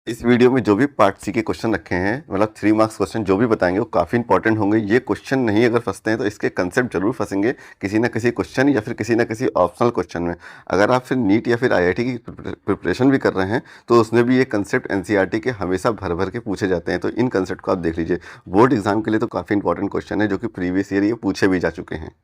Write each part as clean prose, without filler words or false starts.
इस वीडियो में जो भी पार्ट सी के क्वेश्चन रखे हैं मतलब 3 मार्क्स क्वेश्चन जो भी बताएंगे वो काफ़ी इंपॉर्टेंट होंगे। ये क्वेश्चन नहीं अगर फंसते हैं तो इसके कंसेप्ट जरूर फंसेंगे किसी ना किसी क्वेश्चन या फिर किसी ना किसी ऑप्शनल क्वेश्चन में। अगर आप फिर नीट या फिर आईआईटी की प्रिपरेशन भी कर रहे हैं तो उसमें भी ये कंसेप्ट एनसीईआरटी के हमेशा भर भर के पूछे जाते हैं, तो इन कंसेप्ट को आप देख लीजिए। बोर्ड एग्जाम के लिए तो काफ़ी इंपॉर्टेंट क्वेश्चन है जो कि प्रीवियस ईयर ये पूछे भी जा चुके हैं।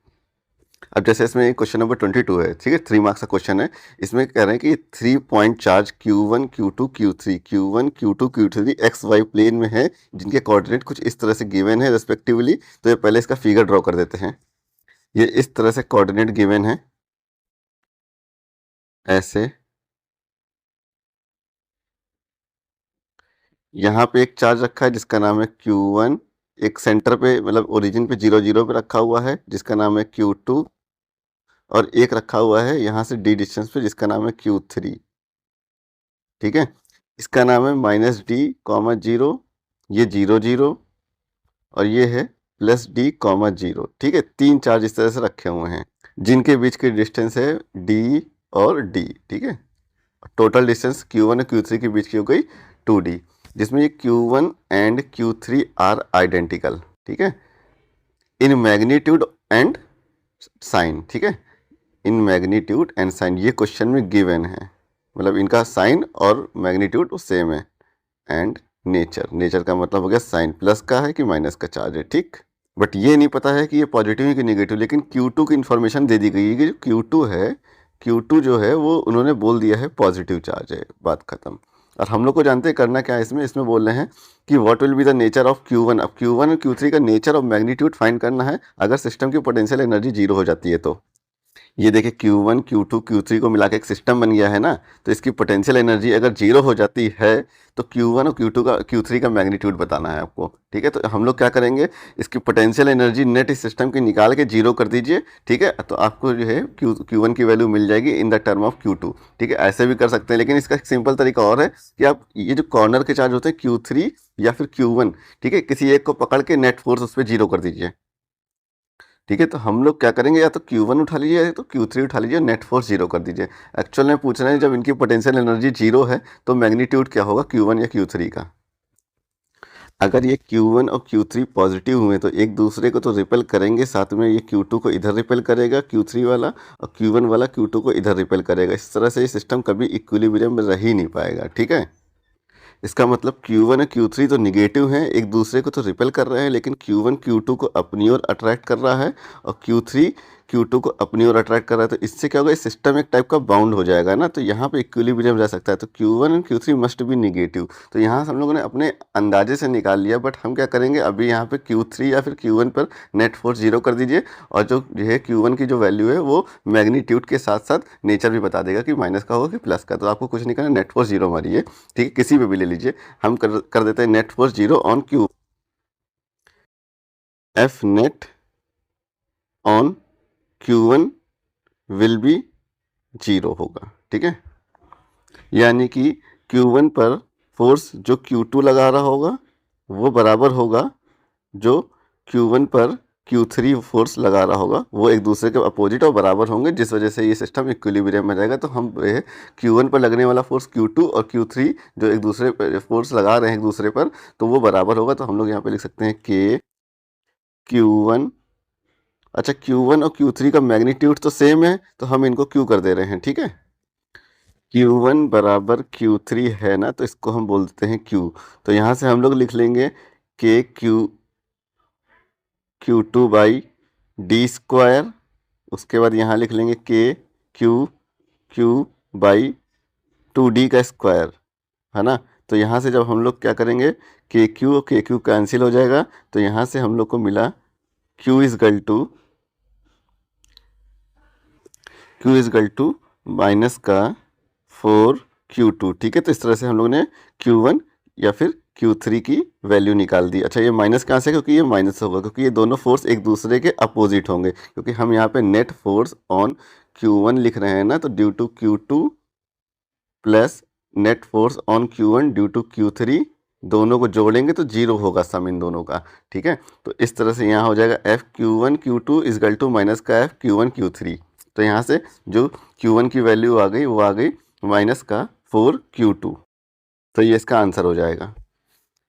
अब जैसे इसमें क्वेश्चन नंबर 22 है, ठीक है, 3 मार्क्स का क्वेश्चन है। इसमें कह रहे हैं कि 3 point charge Q1 Q2 Q3 Q1 Q2 Q3 X Y plane में है, जिनके कोऑर्डिनेट कुछ इस तरह से गिवन है रेस्पेक्टिवली। तो ये पहले इसका फिगर ड्रॉ कर देते हैं। ये इस तरह से कोऑर्डिनेट गिवन है ऐसे। यहाँ पे एक चार्ज रखा है जिसका नाम है Q1, एक सेंटर पे मतलब ओरिजिन पे 0 0 पे रखा हुआ है जिसका नाम है Q2, और एक रखा हुआ है यहाँ से D डिस्टेंस पे जिसका नाम है Q3। ठीक है, इसका नाम है -d, 0, ये 0 0 और ये है +d, 0। ठीक है, 3 चार्ज इस तरह से रखे हुए हैं जिनके बीच की डिस्टेंस है d और d। ठीक है, टोटल डिस्टेंस Q1 और Q3 के बीच की हो गई 2d, जिसमें ये Q1 and Q3 are identical. ठीक है, इन मैग्नीट्यूड एंड साइन। ठीक है, इन मैग्नीट्यूड एंड साइन ये क्वेश्चन में गिवन है, मतलब इनका साइन और मैग्नीट्यूड सेम है। एंड नेचर, नेचर का मतलब हो गया साइन प्लस का है कि माइनस का चार्ज है। ठीक, बट ये नहीं पता है कि ये पॉजिटिव है कि नेगेटिव, लेकिन Q2 की इन्फॉर्मेशन दे दी गई है कि जो Q2 है, Q2 जो है वो उन्होंने बोल दिया है पॉजिटिव चार्ज है, बात खत्म। और हम लोग को जानते हैं करना क्या है इसमें, इसमें बोल रहे हैं कि what will be the nature of Q1। अब Q1 और Q3 का नेचर ऑफ मैग्नीट्यूड फाइंड करना है अगर सिस्टम की पोटेंशियल एनर्जी 0 हो जाती है तो। ये देखिए Q1 Q2 Q3 को मिला के एक सिस्टम बन गया है ना, तो इसकी पोटेंशियल एनर्जी अगर 0 हो जाती है तो Q1 और Q3 का मैग्नीट्यूड बताना है आपको। ठीक है, तो हम लोग क्या करेंगे, इसकी पोटेंशियल एनर्जी नेट इस सिस्टम की निकाल के 0 कर दीजिए। ठीक है, तो आपको जो है Q1 की वैल्यू मिल जाएगी in the term of Q2। ठीक है, ऐसे भी कर सकते हैं, लेकिन इसका एक सिंपल तरीका और है कि आप ये जो कॉर्नर के चार्ज होते हैं Q3 या फिर Q1, ठीक है, किसी एक को पकड़ के नेट फोर्स उस पर 0 कर दीजिए। ठीक है, तो हम लोग क्या करेंगे, या तो Q1 उठा लीजिए या तो Q3 उठा लीजिए, नेट फोर्स 0 कर दीजिए। एक्चुअल में पूछ रहे हैं जब इनकी पोटेंशियल एनर्जी 0 है तो मैग्नीट्यूड क्या होगा Q1 या Q3 का। अगर ये Q1 और Q3 पॉजिटिव हुए तो एक दूसरे को तो रिपेल करेंगे, साथ में ये Q2 को इधर रिपेल करेगा Q3 वाला, और Q1 वाला Q2 को इधर रिपेल करेगा। इस तरह से ये सिस्टम कभी इक्विलिब्रियम में रह ही नहीं पाएगा। ठीक है, इसका मतलब Q1 और Q3 तो निगेटिव हैं, एक दूसरे को तो रिपेल कर रहे हैं, लेकिन Q1 Q2 को अपनी ओर अट्रैक्ट कर रहा है और Q3 Q2 को अपनी ओर अट्रैक्ट कर रहा है। तो इससे क्या होगा, इस सिस्टम एक टाइप का बाउंड हो जाएगा ना, तो यहाँ पे इक्विलिब्रियम रह सकता है। तो Q1 और Q3 मस्ट बी निगेटिव। तो यहाँ से हम लोगों ने अपने अंदाजे से निकाल लिया, बट हम क्या करेंगे, अभी यहाँ पे Q3 या फिर Q1 पर नेट फोर्स 0 कर दीजिए, और जो है Q1 की जो वैल्यू है वो मैग्नीट्यूड के साथ साथ नेचर भी बता देगा कि माइनस का होगा कि प्लस का। तो आपको कुछ नहीं करना, नेट फोर्स 0 मारिए। ठीक है, किसी पे भी ले लीजिए, हम कर देते हैं net force 0 on Q, F net on Q1 will be 0 होगा। ठीक है, यानी कि Q1 पर फोर्स जो Q2 लगा रहा होगा वो बराबर होगा जो Q1 पर Q3 फोर्स लगा रहा होगा, वो एक दूसरे के अपोजिट और बराबर होंगे, जिस वजह से ये सिस्टम इक्विलिब्रियम में रहेगा। तो हम Q1 पर लगने वाला फोर्स Q2 और Q3 जो एक दूसरे पर फोर्स लगा रहे हैं एक दूसरे पर, तो वो बराबर होगा। तो हम लोग यहाँ पे लिख सकते हैं K Q1। अच्छा, Q1 और Q3 का मैग्नीट्यूड तो सेम है तो हम इनको Q कर दे रहे हैं। ठीक है, Q1 बराबर Q3 है ना, तो इसको हम बोल देते हैं Q। तो यहाँ से हम लोग लिख लेंगे K Q2 by D square, उसके बाद यहाँ लिख लेंगे Q बाई 2D का स्क्वायर, है ना। तो यहाँ से जब हम लोग क्या करेंगे, KQ और KQ कैंसिल हो जाएगा, तो यहाँ से हम लोग को मिला Q is equal to minus का 4Q2। ठीक है, तो इस तरह से हम लोग ने Q1 या फिर Q3 की वैल्यू निकाल दी। अच्छा, ये माइनस कहाँ से, क्योंकि ये माइनस होगा, क्योंकि ये दोनों फोर्स एक दूसरे के अपोजिट होंगे, क्योंकि हम यहाँ पे नेट फोर्स ऑन Q1 लिख रहे हैं ना, तो due to Q2 plus net force on Q1 due to Q3, दोनों को जोड़ेंगे तो 0 होगा सम इन दोनों का। ठीक है, तो इस तरह से यहाँ हो जाएगा FQ1 Q2 is equal to minus का FQ1 Q3। तो यहाँ से जो Q1 की वैल्यू आ गई वो आ गई माइनस का 4Q2। तो ये इसका आंसर हो जाएगा।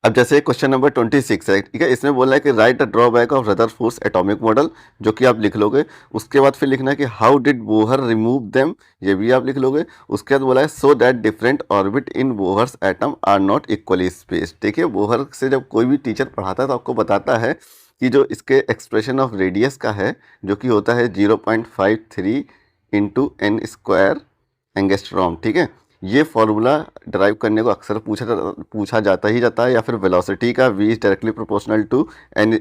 अब जैसे क्वेश्चन नंबर 26 है, ठीक है, इसमें बोला है कि right the drawback of Rutherford atomic model, जो कि आप लिख लोगे। उसके बाद फिर लिखना है कि how did Bohr remove them, ये भी आप लिख लोगे। उसके बाद बोला है so that different orbit in Bohr's atom are not equally spaced. देखिए, बोहर से जब कोई भी टीचर पढ़ाता है तो आपको बताता है कि जो इसके एक्सप्रेशन ऑफ रेडियस का है, जो कि होता है 0.53 इंटू एन स्क्वायर एंगस्ट्रॉम, ठीक है, ये फॉर्मूला ड्राइव करने को अक्सर पूछा जाता ही जाता है। या फिर वेलोसिटी का v is directly proportional to n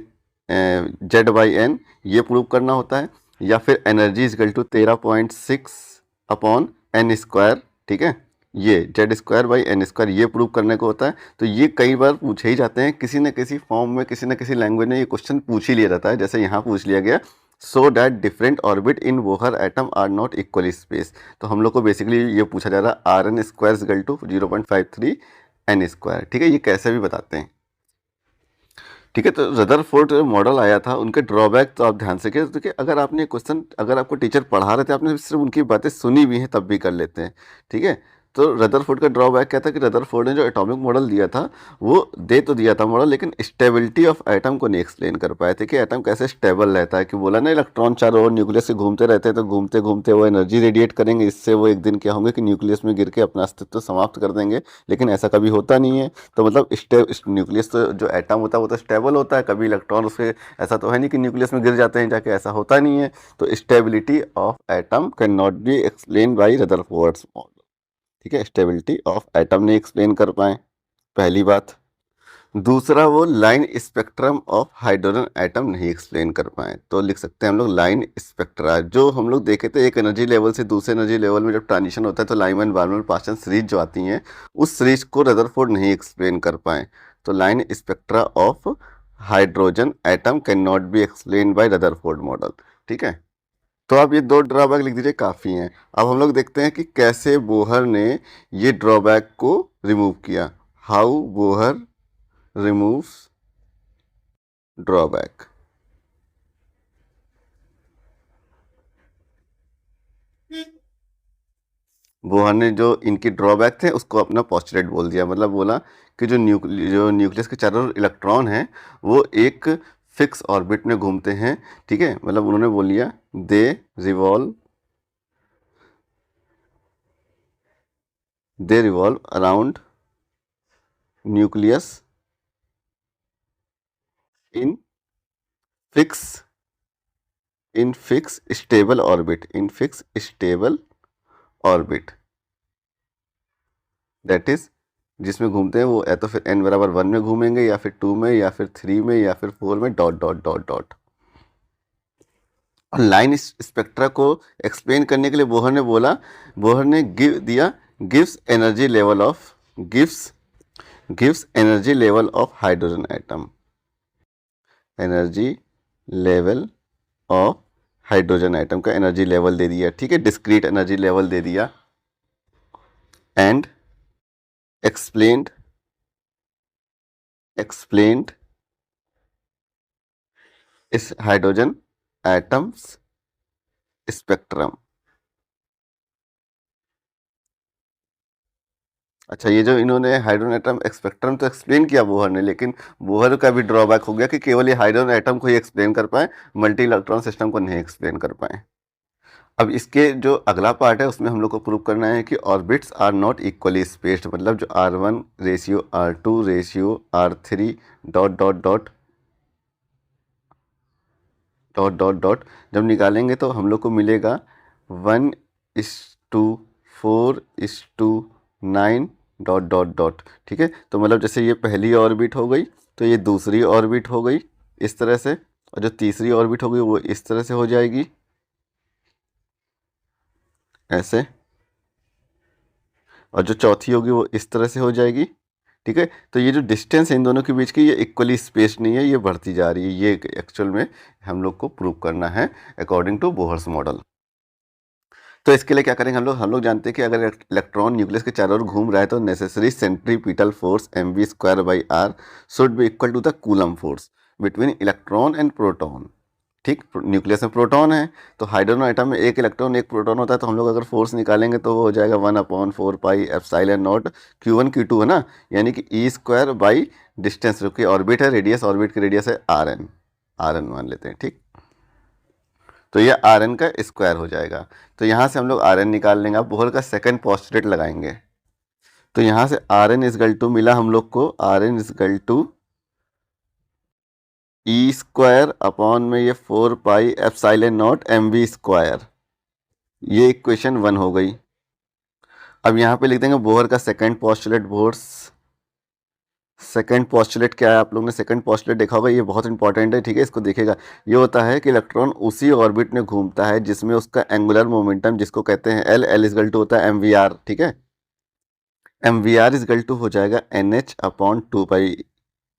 Z by n, ये प्रूव करना होता है। या फिर energy is equal to 13.6 upon n square, ठीक है, ये Z square by n square, ये प्रूव करने को होता है। तो ये कई बार पूछे ही जाते हैं, किसी न किसी फॉर्म में, किसी न किसी लैंग्वेज में ये क्वेश्चन पूछ ही लिया जाता है। जैसे यहाँ पूछ लिया गया so that different orbit in Bohr atom are not equally space. तो हम लोग को बेसिकली ये पूछा जा रहा है r n square equal to 0.53 n square, ठीक है, ये कैसे भी बताते हैं, ठीक है। तो रदरफोर्ड मॉडल आया था, उनके ड्रॉबैक तो आप ध्यान से देखिए। अगर आपने क्वेश्चन, अगर आपको टीचर पढ़ा रहे थे, आपने सिर्फ उनकी बातें सुनी भी हैं तब भी कर लेते हैं, ठीक है। तो रदरफोर्ड का ड्रॉबैक क्या था कि रदरफोर्ड ने जो एटॉमिक मॉडल दिया था वो दे तो दिया था मॉडल, लेकिन स्टेबिलिटी ऑफ एटम को नहीं एक्सप्लेन कर पाए थे कि एटम कैसे स्टेबल रहता है। कि बोला ना, इलेक्ट्रॉन चारों ओर न्यूक्लियस से घूमते रहते हैं, तो घूमते घूमते वो एनर्जी रेडिएट करेंगे, इससे वो एक दिन क्या होंगे कि न्यूक्लियस में गिर के अपना अस्तित्व समाप्त कर देंगे। लेकिन ऐसा कभी होता नहीं है। तो मतलब न्यूक्लियस तो जो एटम होता है वो तो स्टेबल होता है, कभी इलेक्ट्रॉन उसके, ऐसा तो है नहीं कि न्यूक्लियस में गिर जाते हैं जाके, ऐसा होता नहीं है। तो stability of atom can not be explain by Rutherford's model, ठीक है, स्टेबिलिटी ऑफ एटम नहीं एक्सप्लेन कर पाए, पहली बात। दूसरा, वो line spectrum of hydrogen atom नहीं एक्सप्लेन कर पाए। तो लिख सकते हैं हम लोग लाइन स्पेक्ट्रा, जो हम लोग देखे थे एक एनर्जी लेवल से दूसरे एनर्जी लेवल में जब ट्रांजिशन होता है तो लाइमन बार्नूल पास्टन सीरीज जो आती हैं, उस सीरीज को रदरफोर्ड नहीं एक्सप्लेन कर पाए। तो line spectra of hydrogen atom can not be explain by Rutherford model, ठीक है। तो आप ये दो ड्रॉबैक लिख दीजिए, काफ़ी हैं। अब हम लोग देखते हैं कि कैसे बोहर ने ये ड्रॉबैक को रिमूव किया। How Bohr removes drawback. Bohr ने जो इनकी ड्रॉबैक थे उसको अपना पोस्टुलेट बोल दिया। मतलब बोला कि जो न्यूक्लियस के चारों इलेक्ट्रॉन हैं वो एक फिक्स ऑर्बिट में घूमते हैं, ठीक है। मतलब उन्होंने बोल लिया दे revolve around nucleus in fix stable orbit, that is, जिसमें घूमते हैं वो या तो फिर n बराबर 1 में घूमेंगे, या फिर 2 में, या फिर 3 में, या फिर 4 में, डॉट डॉट डॉट डॉट। और लाइन स्पेक्ट्रा को एक्सप्लेन करने के लिए बोहर ने gives energy level of hydrogen atom, energy level of hydrogen atom का एनर्जी लेवल दे दिया, ठीक है, डिस्क्रीट एनर्जी लेवल दे दिया। एंड एक्सप्लेन्ड इस हाइड्रोजन एटम्स स्पेक्ट्रम। अच्छा, ये जो इन्होंने हाइड्रोजन एटम स्पेक्ट्रम तो एक्सप्लेन किया बोहर ने, लेकिन बोहर का भी ड्रॉबैक हो गया कि केवल ये हाइड्रोजन एटम को ही एक्सप्लेन कर पाए, मल्टी इलेक्ट्रॉन सिस्टम को नहीं एक्सप्लेन कर पाए। अब इसके जो अगला पार्ट है उसमें हम लोग को प्रूव करना है कि orbits are not equally spaced. मतलब जो R1 ratio R2 ratio R3 dot dot dot dot dot dot जब निकालेंगे तो हम लोग को मिलेगा 1:4:9 डॉट डॉट डॉट, ठीक है। तो मतलब जैसे ये पहली ऑर्बिट हो गई तो ये दूसरी ऑर्बिट हो गई इस तरह से, और जो तीसरी ऑर्बिट हो गई वो इस तरह से हो जाएगी ऐसे, और जो चौथी होगी वो इस तरह से हो जाएगी, ठीक है। तो ये जो डिस्टेंस है इन दोनों के बीच की, ये इक्वली स्पेस नहीं है, ये बढ़ती जा रही है। ये एक्चुअल में हम लोग को प्रूव करना है अकॉर्डिंग टू बोहर्स मॉडल। तो इसके लिए क्या करेंगे हम लोग जानते हैं कि अगर इलेक्ट्रॉन न्यूक्लियस के चारों ओर घूम रहा है तो necessary centripetal force mv² by r should be equal to the Coulomb force between electron and proton, ठीक, न्यूक्लियस में प्रोटॉन है, तो हाइड्रोजन एटम में एक इलेक्ट्रॉन एक प्रोटॉन होता है, तो हम लोग अगर फोर्स निकालेंगे तो वो हो जाएगा 1/4 pi epsilon not Q1 Q2 है ना, यानी कि E² बाई डिस्टेंस, जो कि ऑर्बिट है, रेडियस, ऑर्बिट की रेडियस है RN मान लेते हैं। ठीक, तो ये RN का स्क्वायर हो जाएगा। तो यहाँ से हम लोग RN निकाल लेंगे। अब बोहर का सेकंड पोस्टुलेट लगाएंगे, तो यहाँ से RN इजगल टू मिला हम लोग को, RN is equal to E² upon में ये 4 पाई एप्सिलॉन नॉट mv²। ये इक्वेशन 1 हो गई। अब यहाँ पे लिख देंगे बोहर का second postulate. Bohr second postulate क्या है, आप लोगों ने सेकंड पोस्टुलेट देखा होगा, ये बहुत इंपॉर्टेंट है। ठीक है, इसको देखिएगा। ये होता है कि इलेक्ट्रॉन उसी ऑर्बिट में घूमता है जिसमें उसका एंगुलर मोमेंटम, जिसको कहते हैं L इजगल टू होता है mvr। ठीक है, mvr इजगल टू हो जाएगा NH/2 पाई।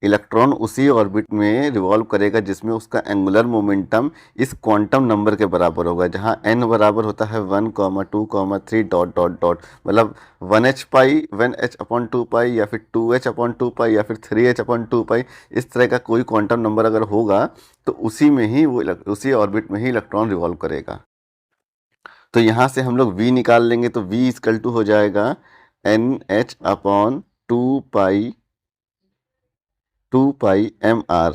इलेक्ट्रॉन उसी ऑर्बिट में रिवॉल्व करेगा जिसमें उसका एंगुलर मोमेंटम इस क्वांटम नंबर के बराबर होगा, जहां n बराबर होता है 1, 2, 3 डॉट डॉट डॉट, मतलब 1h/2 पाई या फिर 2h/2 पाई या फिर 3h/2 पाई। इस तरह का कोई क्वांटम नंबर अगर होगा तो उसी में ही वो उसी ऑर्बिट में ही इलेक्ट्रॉन रिवॉल्व करेगा। तो यहाँ से हम लोग v निकाल लेंगे, तो v इक्वल टू हो जाएगा NH/2 पाई mr,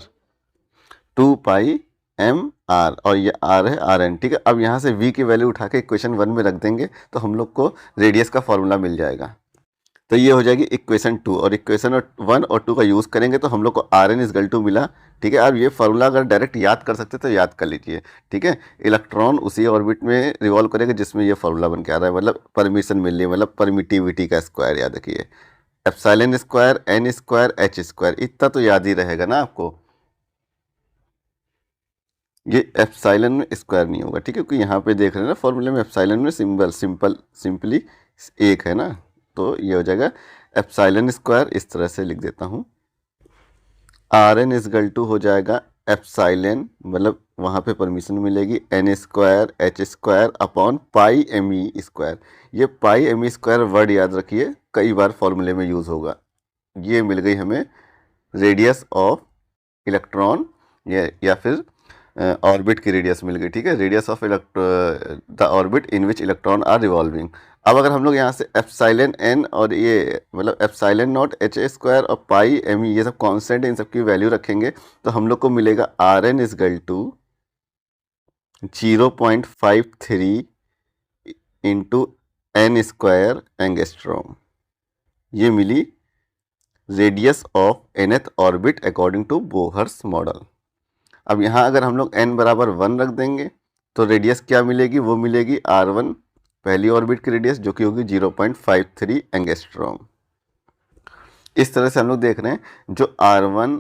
2 पाई mr, और ये r है Rn। ठीक है, अब यहाँ से v की वैल्यू उठा के इक्वेशन 1 में रख देंगे तो हम लोग को रेडियस का फॉर्मूला मिल जाएगा। तो ये हो जाएगी इक्वेशन 2, और इक्वेशन 1 और 2 का यूज़ करेंगे तो हम लोग को Rn इजगल टू मिला। ठीक है, अब ये फार्मूला अगर डायरेक्ट याद कर सकते तो याद कर लीजिए। ठीक है, इलेक्ट्रॉन उसी ऑर्बिट में रिवॉल्व करेगा जिसमें ये फार्मूला बन के आ रहा है, मतलब परमिशन मिल रही है, मतलब परमिटिविटी का स्क्वायर। याद रखिए, एप्सिलॉन स्क्वायर n² h², इतना तो याद ही रहेगा ना आपको। ये एप्सिलॉन में स्क्वायर नहीं होगा, ठीक है, क्योंकि यहाँ पे देख रहे हैं ना फॉर्मूले में एप्सिलॉन में सिंपली एक है ना, तो ये हो जाएगा एप्सिलॉन स्क्वायर। इस तरह से लिख देता हूँ, Rn इजगल टू हो जाएगा एप्सिलॉन, मतलब वहाँ पे परमिशन मिलेगी n² h² upon pi me²। ये पाई me² वर्ड याद रखिए, कई बार फॉर्मूले में यूज़ होगा। ये मिल गई हमें रेडियस ऑफ इलेक्ट्रॉन, या फिर ऑर्बिट की रेडियस मिल गई। ठीक है, radius of the orbit in which electron are revolving. अब अगर हम लोग यहाँ से एप्सिलॉन n और ये मतलब एप्सिलॉन नॉट h² और पाई me, ये सब कांस्टेंट है, इन सब की वैल्यू रखेंगे तो हम लोग को मिलेगा Rn is equal to 0.53 into n² angstrom. ये मिली radius of nth orbit according to Bohr's model. अब यहाँ अगर हम लोग n बराबर 1 रख देंगे तो रेडियस क्या मिलेगी, वो मिलेगी R1, पहली ऑर्बिट की रेडियस, जो कि होगी 0.53 एंगस्ट्रॉम। इस तरह से हम लोग देख रहे हैं जो R1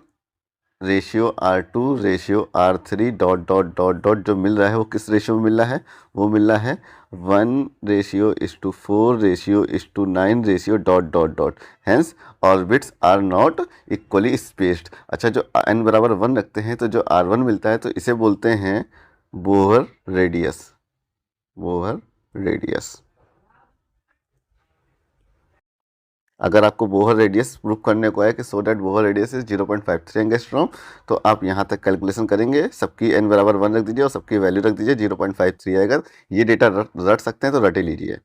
ratio R2 ratio R3 dot dot dot dot जो मिल रहा है वो किस रेशियो में मिल रहा है, वो मिल रहा है 1:4 ratio 9 ratio dot dot dot. Hence orbits are not equally spaced. अच्छा, जो n बराबर 1 रखते हैं तो जो R1 मिलता है तो इसे बोलते हैं बोहर रेडियस। बोहर रेडियस, अगर आपको बोहर रेडियस प्रूफ करने को है कि so that Bohr radius is 0.53 angstrom, तो आप यहाँ तक कैलकुलेशन करेंगे, सबकी n बराबर 1 रख दीजिए और सबकी वैल्यू रख दीजिए 0.53 आएगा। ये डेटा रट सकते हैं तो रट ही लीजिए।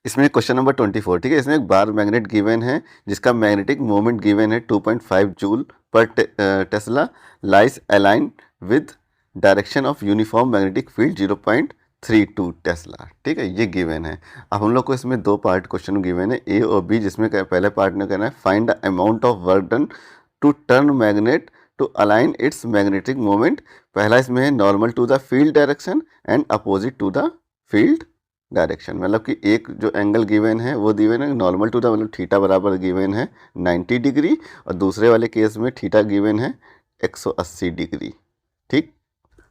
इसमें क्वेश्चन नंबर 24, ठीक है, इसमें एक बार मैग्नेट गिवन है जिसका मैग्नेटिक मोमेंट गिवन है 2.5 जूल पर Tesla, lies align with direction of uniform magnetic field 0.32 Tesla. ठीक है, ये गिवन है। अब हम लोग को इसमें 2 पार्ट क्वेश्चन गिवन है, ए और बी, जिसमें पहले पार्ट में कहना है find the amount of work done to turn magnet to align its magnetic moment. पहला इसमें है normal to the field direction and opposite to the field direction, मतलब कि एक जो एंगल गिवन है वो गिवन है नॉर्मल टू द, मतलब थीटा बराबर गिवन है 90 डिग्री, और दूसरे वाले केस में थीटा गिवन है 180 डिग्री। ठीक,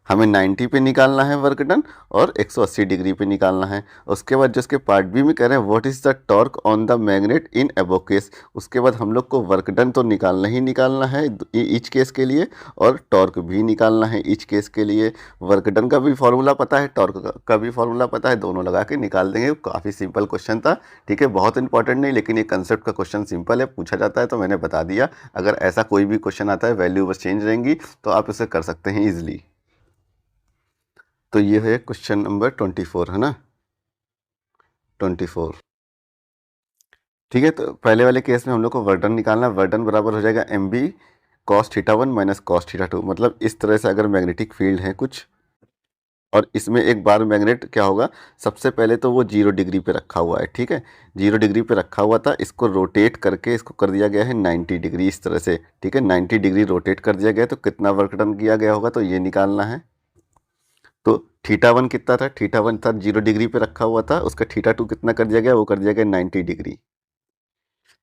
हमें 90 पे निकालना है वर्क डन और 180 डिग्री पे निकालना है। उसके बाद जो इसके पार्ट बी में कह रहे हैं what is the torque on the magnet in above case. उसके बाद हम लोग को वर्क डन तो निकालना ही निकालना है ईच केस के लिए, और टॉर्क भी निकालना है ईच केस के लिए। वर्क डन का भी फॉर्मूला पता है, टॉर्क का भी फॉर्मूला पता है, दोनों लगा के निकाल देंगे। काफ़ी सिंपल क्वेश्चन था, ठीक है, बहुत इंपॉर्टेंट नहीं, लेकिन ये कंसेप्ट का क्वेश्चन सिंपल है, पूछा जाता है तो मैंने बता दिया। अगर ऐसा कोई भी क्वेश्चन आता है, वैल्यू बस चेंज रहेंगी, तो आप इसे कर सकते हैं ईजिली। तो ये है क्वेश्चन नंबर 24, है ना, 24। ठीक है, तो पहले वाले केस में हम लोग को वर्क डन निकालना है। वर्क डन बराबर हो जाएगा M B cos theta 1 minus cos theta 2। मतलब इस तरह से अगर मैग्नेटिक फील्ड है कुछ, और इसमें एक बार मैग्नेट क्या होगा, सबसे पहले तो वो 0 डिग्री पे रखा हुआ है, ठीक है, 0 डिग्री पे रखा हुआ था, इसको रोटेट करके इसको कर दिया गया है 90 डिग्री इस तरह से, ठीक है, 90 डिग्री रोटेट कर दिया गया, तो कितना वर्क डन किया गया होगा, तो ये निकालना है। तो थीटा 1 कितना था, थीटा 1 था 0 डिग्री पे रखा हुआ था, उसका थीटा 2 कितना कर दिया गया, वो कर दिया गया 90 डिग्री।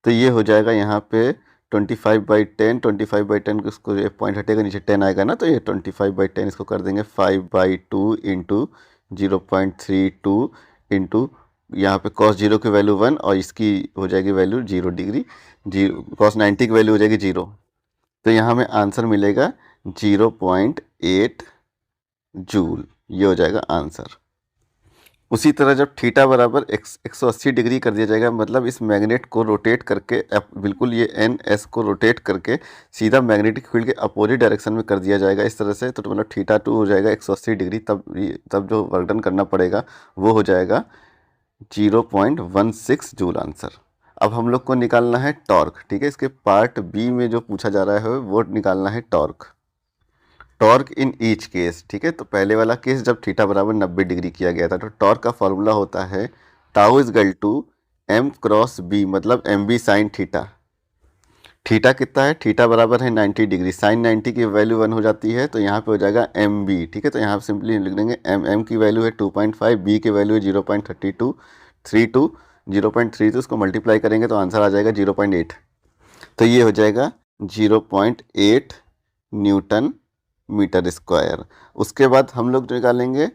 तो ये हो जाएगा यहाँ पे 25/10, 25/10 को इसको एक पॉइंट हटेगा, नीचे 10 आएगा ना, तो ये 25/10 इसको कर देंगे 5/2 इंटू 0.32 इंटू यहाँ पे cos 0 की वैल्यू 1 और इसकी हो जाएगी वैल्यू 0 डिग्री, cos 90 की वैल्यू हो जाएगी 0। तो यहाँ हमें आंसर मिलेगा 0.8 जूल, ये हो जाएगा आंसर। उसी तरह जब थीटा बराबर 180 डिग्री कर दिया जाएगा, मतलब इस मैग्नेट को रोटेट करके बिल्कुल ये एन एस को रोटेट करके सीधा मैग्नेटिक फील्ड के अपोजिट डायरेक्शन में कर दिया जाएगा इस तरह से, तो मतलब थीटा 2 हो जाएगा 180 डिग्री। तब जो वर्क डन करना पड़ेगा वो हो जाएगा 0.16 जूल आंसर। अब हम लोग को निकालना है टॉर्क, ठीक है, इसके पार्ट बी में जो पूछा जा रहा है वो निकालना है torque. Torque in each case, ठीक है, तो पहले वाला केस जब थीटा बराबर 90 डिग्री किया गया था, तो टॉर्क का फॉर्मूला होता है tau is equal to M cross B, मतलब M B sine theta. Theta कितना है, थीटा बराबर है 90 डिग्री, साइन 90 की वैल्यू 1 हो जाती है, तो यहाँ पे हो जाएगा एम बी, ठीक है, तो यहाँ पे सिंपली लिख देंगे एम की वैल्यू है 2.5, बी की वैल्यू है 0.32, 0.32 इसको मल्टीप्लाई करेंगे तो आंसर आ जाएगा 0.8। तो ये हो जाएगा 0.8 न्यूटन मीटर स्क्वायर। उसके बाद हम लोग निकालेंगे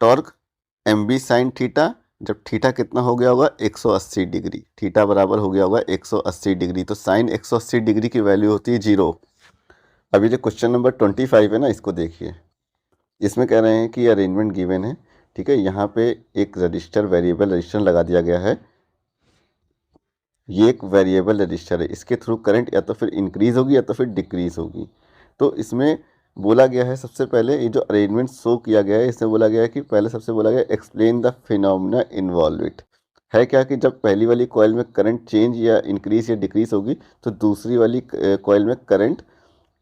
torque M B sine theta, जब थीटा कितना हो गया होगा 180 डिग्री, थीटा बराबर हो गया होगा 180 डिग्री, तो साइन 180 डिग्री की वैल्यू होती है 0। अभी जो क्वेश्चन नंबर 25 है ना, इसको देखिए, इसमें कह रहे हैं कि अरेंजमेंट गिवन है, ठीक है, यहाँ पे एक रजिस्टर वेरिएबल रजिस्टर लगा दिया गया है, ये एक वेरिएबल रजिस्टर है, इसके थ्रू करंट या तो फिर इंक्रीज होगी या तो फिर डिक्रीज होगी। तो इसमें बोला गया है सबसे पहले ये जो अरेंजमेंट शो किया गया है, इसमें बोला गया है कि पहले सबसे बोला गया explain the phenomena involve it. है क्या कि जब पहली वाली कॉइल में करंट चेंज या इंक्रीज या डिक्रीज होगी, तो दूसरी वाली कॉइल में करंट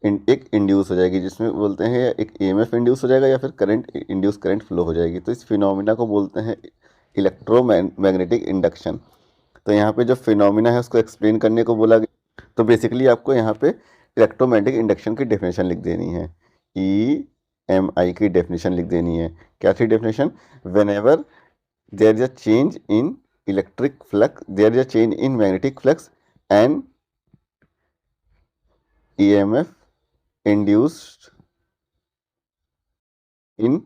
एक इंड्यूस हो जाएगी, जिसमें बोलते हैं एक ईएमएफ इंड्यूस हो जाएगा या फिर करंट इंड्यूस करंट फ्लो हो जाएगी। तो इस फिनोमिना को बोलते हैं इलेक्ट्रोमैग्नेटिक इंडक्शन। तो यहाँ पे जो फिनोमिना है उसको एक्सप्लेन करने को बोला गया, तो बेसिकली आपको यहाँ पे इलेक्ट्रोमैग्नेटिक इंडक्शन की डेफिनेशन लिख देनी है, ई एम आई की डेफिनेशन लिख देनी है। क्या थी definition, whenever there is a change in electric flux, there is a change in magnetic flux and E M F induced in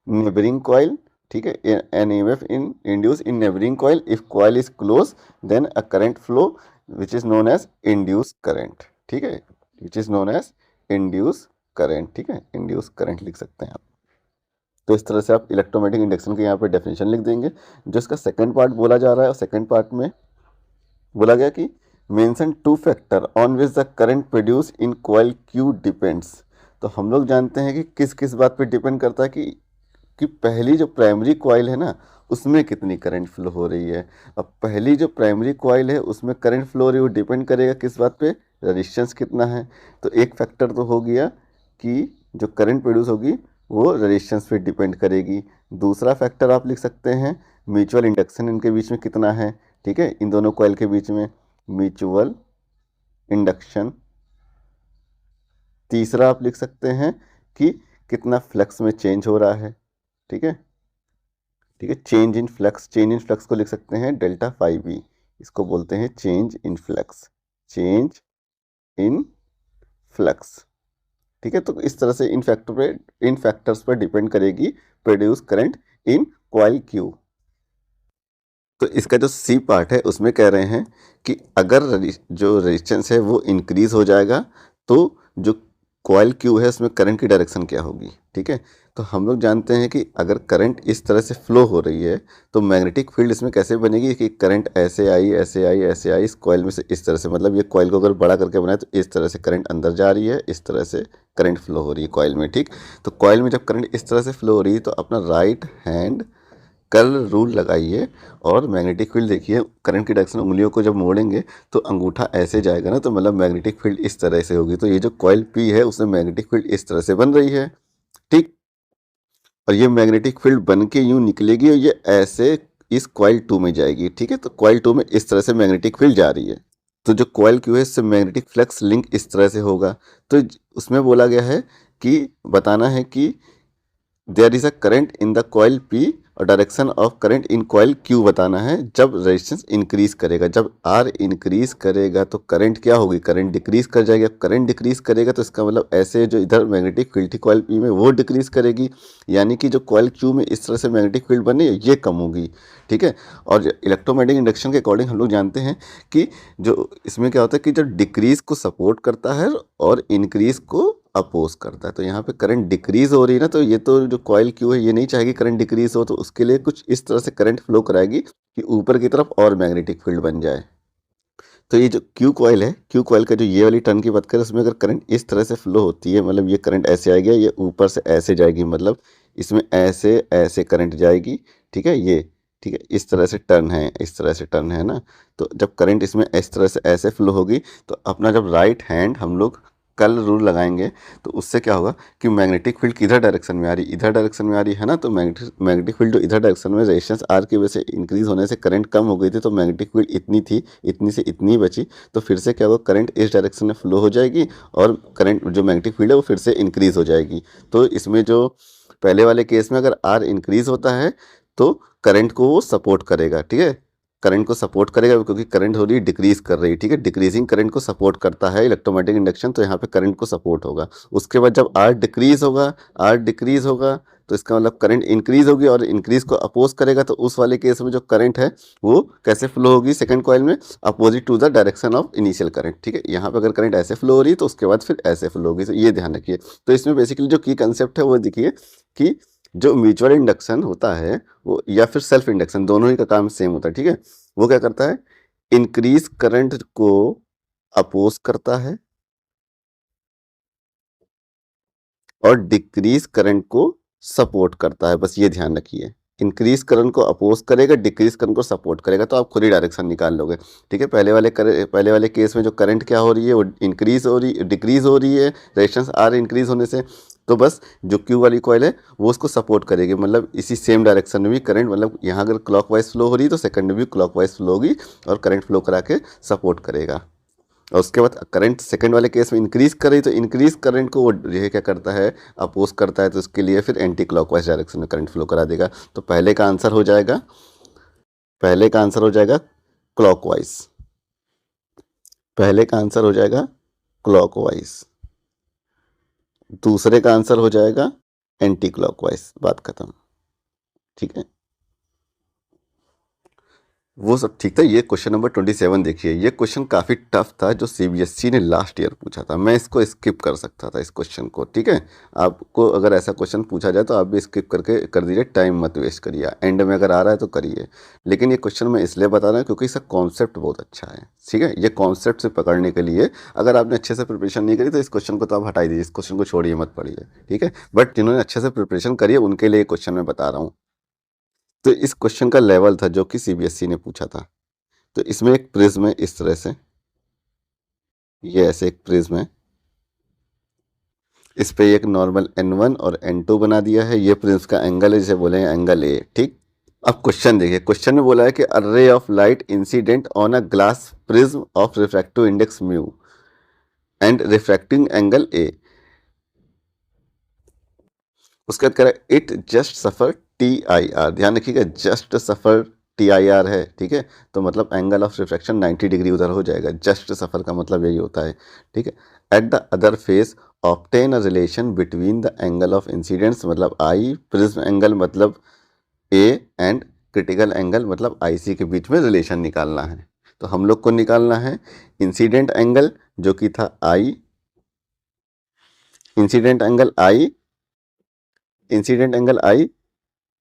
neighbouring coil, ठीक है, an EMF in induce in neighbouring coil, if coil is close then a current flow which is known as induce current, ठीक है, which is known as induce current, ठीक है, induce current लिख सकते हैं आप। तो इस तरह से आप इलेक्ट्रोमैग्नेटिक इंडक्शन के यहाँ पे डेफिनेशन लिख देंगे। जो इसका सेकंड पार्ट बोला जा रहा है, और सेकंड पार्ट में बोला गया कि mention 2 factor on which the current produce in coil Q depends. तो हम लोग जानते हैं कि किस किस बात पे डिपेंड करता है कि पहली जो प्राइमरी कॉइल है ना, उसमें कितनी करंट फ्लो हो रही है। अब पहली जो प्राइमरी कॉइल है उसमें करंट फ्लो हो रही है, वो डिपेंड करेगा किस बात पे, रेजिस्टेंस कितना है। तो एक फैक्टर तो हो गया कि जो करंट प्रोड्यूस होगी वो रेजिस्टेंस पे डिपेंड करेगी। दूसरा फैक्टर आप लिख सकते हैं म्यूचुअल इंडक्शन इनके बीच में कितना है, ठीक है, इन दोनों कॉइल के बीच में म्यूचुअल इंडक्शन। तीसरा आप लिख सकते हैं कि कितना फ्लक्स में चेंज हो रहा है, ठीक है, ठीक है, change in flux, change in flux को लिख सकते हैं डेल्टा फाई बी, इसको बोलते हैं change in flux, change in flux. ठीक है। तो इस तरह से इन फैक्टर्स पर डिपेंड करेगी produce current in coil Q. तो इसका जो सी पार्ट है उसमें कह रहे हैं कि अगर जो रेजिस्टेंस है वो इंक्रीज हो जाएगा तो जो कॉइल क्यू है उसमें करंट की डायरेक्शन क्या होगी। ठीक है, तो हम लोग जानते हैं कि अगर करंट इस तरह से फ्लो हो रही है तो मैग्नेटिक फील्ड इसमें कैसे बनेगी कि करंट ऐसे आई ऐसे आई ऐसे आई इस कॉइल में से इस तरह से, मतलब ये कॉइल को अगर बड़ा करके बनाए तो इस तरह से करंट अंदर जा रही है, इस तरह से करंट फ्लो हो रही है कॉइल में। ठीक, तो कॉइल में जब करंट इस तरह से फ्लो हो रही है तो अपना राइट हैंड कर्ल रूल लगाइए और मैग्नेटिक फील्ड देखिए, करंट की डायरेक्शन उंगलियों को जब मोड़ेंगे तो अंगूठा ऐसे जाएगा ना, तो मतलब मैग्नेटिक फील्ड इस तरह से होगी। तो ये जो कॉइल पी है उसमें मैग्नेटिक फील्ड इस तरह से बन रही है। ठीक, और ये मैग्नेटिक फील्ड बन के यूं निकलेगी और ये ऐसे इस कॉइल 2 में जाएगी। ठीक है, तो कॉइल 2 में इस तरह से मैग्नेटिक फील्ड जा रही है। तो जो कॉइल क्यू है इससे मैग्नेटिक फ्लक्स लिंक इस तरह से होगा। तो उसमें बोला गया है कि बताना है कि there is a current in the coil P और direction of current in coil Q बताना है जब रेजिस्टेंस इंक्रीज करेगा। जब आर इंक्रीज करेगा तो करंट क्या होगी, करंट डिक्रीज कर जाएगी। अब करंट डिक्रीज करेगा तो इसका मतलब ऐसे जो इधर मैग्नेटिक फील्ड थी कॉइल पी में वो डिक्रीज करेगी, यानी कि जो कॉइल क्यू में इस तरह से मैग्नेटिक फील्ड बनी है ये कम होगी। ठीक है, और इलेक्ट्रोमैग्नेटिक इंडक्शन के अकॉर्डिंग हम लोग जानते हैं कि जो इसमें क्या होता है कि जो डिक्रीज को सपोर्ट करता है और इंक्रीज को अपोज करता है। तो यहाँ पे करंट डिक्रीज हो रही है ना, तो ये तो जो कॉइल क्यू है ये नहीं चाहेगी करंट डिक्रीज हो, तो उसके लिए कुछ इस तरह से करंट फ्लो कराएगी कि ऊपर की तरफ और मैग्नेटिक फील्ड बन जाए। तो ये जो क्यू कॉइल है, क्यू कॉइल का जो ये वाली टर्न की बात करें उसमें अगर करंट इस तरह से फ्लो होती है, मतलब ये करंट ऐसे आएगी, ये ऊपर से ऐसे जाएगी, मतलब इसमें ऐसे ऐसे करंट जाएगी। ठीक है, ये ठीक है इस तरह से टर्न है, इस तरह से टर्न है ना। तो जब करंट इसमें इस तरह से ऐसे फ्लो होगी तो अपना जब राइट हैंड हम लोग कल रूल लगाएंगे तो उससे क्या होगा कि मैग्नेटिक फील्ड किधर डायरेक्शन में आ रही, इधर डायरेक्शन में आ रही है ना। तो मैग्नेटिक फील्ड जो इधर डायरेक्शन में रेजिस्टेंस आर की वजह से इंक्रीज होने से करंट कम हो गई थी, तो मैग्नेटिक फील्ड इतनी थी, इतनी से इतनी बची। तो फिर से क्या होगा, करंट इस डायरेक्शन में फ्लो हो जाएगी और करंट जो मैग्नेटिक फील्ड है वो फिर से इंक्रीज हो जाएगी। तो इसमें जो पहले वाले केस में अगर आर इंक्रीज होता है तो करंट को वो सपोर्ट करेगा। ठीक है, करंट को सपोर्ट करेगा क्योंकि करंट हो रही है डिक्रीज कर रही है। ठीक है, डिक्रीजिंग करंट को सपोर्ट करता है इलेक्ट्रोमैग्नेटिक इंडक्शन, तो यहाँ पे करंट को सपोर्ट होगा। उसके बाद जब आर डिक्रीज होगा, आर डिक्रीज होगा तो इसका मतलब करंट इंक्रीज होगी और इंक्रीज को अपोज करेगा। तो उस वाले केस में जो करंट है वो कैसे फ्लो होगी सेकंड कॉइल में, opposite to the direction of initial current. ठीक है, यहाँ पे अगर करंट ऐसे फ्लो हो रही है तो उसके बाद फिर ऐसे फ्लो होगी। तो ये ध्यान रखिए। तो इसमें बेसिकली जो की कंसेप्ट है वो देखिए कि जो म्यूचुअल इंडक्शन होता है वो या फिर सेल्फ इंडक्शन, दोनों ही का काम सेम होता है। ठीक है, वो क्या करता है, इंक्रीज करंट को अपोज करता है और डिक्रीज करंट को सपोर्ट करता है। बस ये ध्यान रखिए, इंक्रीज करंट को अपोज करेगा, डिक्रीज करंट को सपोर्ट करेगा, तो आप खुद ही डायरेक्शन निकाल लोगे। ठीक है, पहले वाले केस में जो करंट क्या हो रही है वो इंक्रीज हो रही, डिक्रीज हो रही है रेजिस्टेंस आर इंक्रीज होने से, तो बस जो क्यू वाली कॉइल है वो उसको सपोर्ट करेगी। मतलब इसी सेम डायरेक्शन में भी करंट, मतलब यहाँ अगर क्लॉकवाइज फ्लो हो रही है तो सेकंड में भी क्लॉकवाइज फ्लो होगी और करंट फ्लो करा के सपोर्ट करेगा। और उसके बाद करंट सेकंड वाले केस में इंक्रीज कर रही तो इंक्रीज करंट को वो ये क्या करता है, अपोज करता है, तो उसके लिए फिर एंटी क्लॉकवाइज डायरेक्शन में करंट फ्लो करा देगा। तो पहले का आंसर हो जाएगा क्लॉकवाइज, पहले का आंसर हो जाएगा क्लॉकवाइज, दूसरे का आंसर हो जाएगा एंटी क्लॉकवाइज। बात खत्म। ठीक है, वो सब ठीक था। ये क्वेश्चन नंबर 27 देखिए, ये क्वेश्चन काफ़ी टफ था जो सीबीएसई ने लास्ट ईयर पूछा था। मैं इसको स्किप कर सकता था इस क्वेश्चन को। ठीक है, आपको अगर ऐसा क्वेश्चन पूछा जाए तो आप भी स्किप करके कर दीजिए, टाइम मत वेस्ट करिए, एंड में अगर आ रहा है तो करिए। लेकिन ये क्वेश्चन मैं इसलिए बता रहा हूँ क्योंकि इसका कॉन्सेप्ट बहुत अच्छा है। ठीक है, ये कॉन्सेप्ट से पकड़ने के लिए अगर आपने अच्छे से प्रिपरेशन नहीं करी तो इस क्वेश्चन को तो आप हटाई दीजिए, इस क्वेश्चन को छोड़िए मत पढ़िए। ठीक है, बट जिन्होंने अच्छे से प्रिपरेशन करी है उनके लिए क्वेश्चन मैं बता रहा हूँ। तो इस क्वेश्चन का लेवल था जो कि सीबीएसई ने पूछा था। तो इसमें एक प्रिज्म है इस तरह से, ये ऐसे एक प्रिज्म है, इस पे एक नॉर्मल n1 और n2 बना दिया है। ये प्रिज्म का एंगल है जिसे बोलेंगे एंगल ए। ठीक, अब क्वेश्चन देखिए, क्वेश्चन में बोला है कि a ray of light incident on a glass prism of refractive index mu and refracting angle A. उसके बाद कह रहा है it just suffer T I R, ध्यान रखिएगा जस्ट सफर TIR है, ठीक है, तो मतलब एंगल ऑफ रिफ्रैक्शन 90 डिग्री उधर हो जाएगा। जस्ट सफ़र का मतलब यही होता है, ठीक है। At the other face obtain a relation between the angle of incidence मतलब I, प्रिज्म एंगल मतलब A एंड क्रिटिकल एंगल मतलब IC के बीच में रिलेशन निकालना है। तो हम लोग को निकालना है इंसिडेंट एंगल जो कि था I, incident angle I, incident angle I,